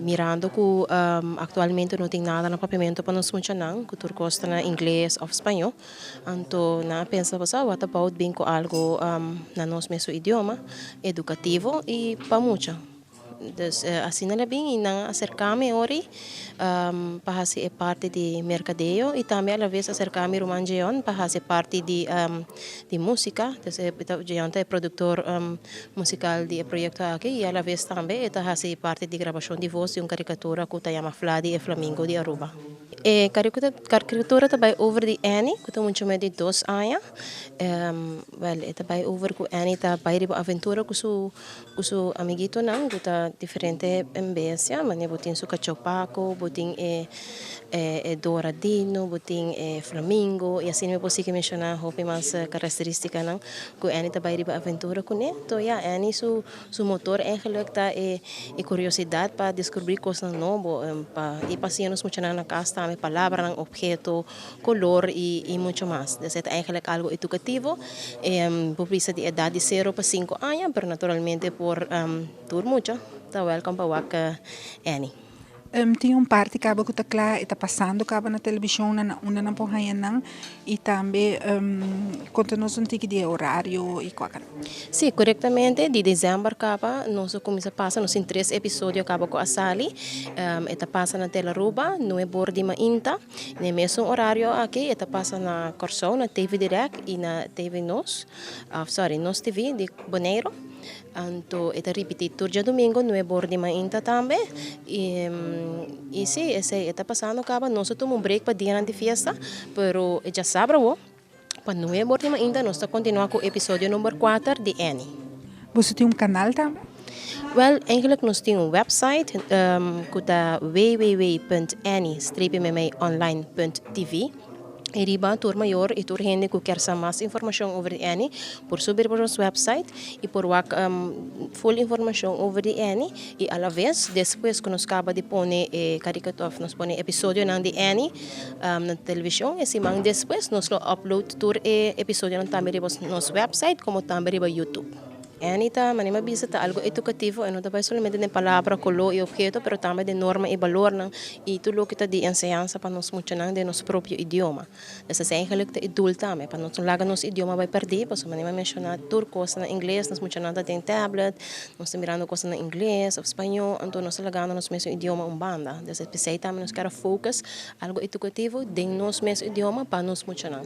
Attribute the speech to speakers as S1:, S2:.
S1: mirando que actualmente não tem nada no papiamento para nos funcionar, que tudo gosta na inglês ou espanhol. Então, na pensa você, what about bem com algo na nosso mesmo idioma, educativo e para muita. Dus assim ela bem na acercar-me ori para ser parte de mercadeo e também ela vez acercar-me romanjeon para ser parte de música. Dus é produtor musical de projeto aqui e ela vez também está ser parte de gravação de voz de uma caricatura que chama Fladi e Flamingo de Aruba. E caricatura também over de Annie, que muito mais de 2 anos. Well, também over que Annie está bei de aventura com seu amiguito não, que está diferente ambiência, mas ne botin su cachopaco, botin douradino, botin flamingo e assim me posso mencionar hope mais característica não, que Annie está bei de aventura com ele. Então, Annie su motor eigenlijk tá curiosidade para descobrir coisas novas, e passeamos muito na casa também, palavras, objeto, color e muito mais. Então, é eigenlijk algo educativo, precisa de idade de 0 para 5 anos, mas naturalmente por tudo muito. Tá welcome para waka Annie.
S2: Tinha parte que está passando na televisão na porra e também conta-nos tique de horário e qualquer.
S1: Sim, corretamente, de dezembro nós começa a passar, nós em 3 episódios com a Sally, está passa na Tela Ruba, no é bordi ma inta, no mesmo horário aqui, está passa na Corsão, na TV Direct e na TV Nos, Nos TV de Boneiro. Então, está repetido todo dia domingo, no é bordi ma inta também, e sim, está passando nós tomamos break para dia de festa, pero já sabe, para não é bordi ma inta, nós continuamos com o episódio número 4 de Annie.
S2: Você tem canal também?
S1: Well, eigenlijk nós temos website, que é www.annie-online.tv. E riba tour maior e tour gente que quer saber mais informação sobre Annie, por subir para nosso website e por full informação sobre Annie e à la vez depois que nós acaba de pôr caricatura, nós põe episódio de Annie na televisão e se man depois nós upload tour episódio também para nosso website como também para YouTube. Annie manima visita algo educativo e não está solamente de palavra, color e objeto, pero também de norma e valor e tudo o que está de enseñanza para nós funcionar de nosso próprio idioma. Essa é eigenlijk de adulto também, para nós laga nosso idioma vai perder, porque manima mencionar tudo coisa na inglês, nós funcionando tem tablet, nós mirando coisa na inglês ou espanhol, então nós lagando nosso mesmo idioma banda. Dessa especial também nós quer focus algo educativo de nosso mesmo idioma para nós funcionar.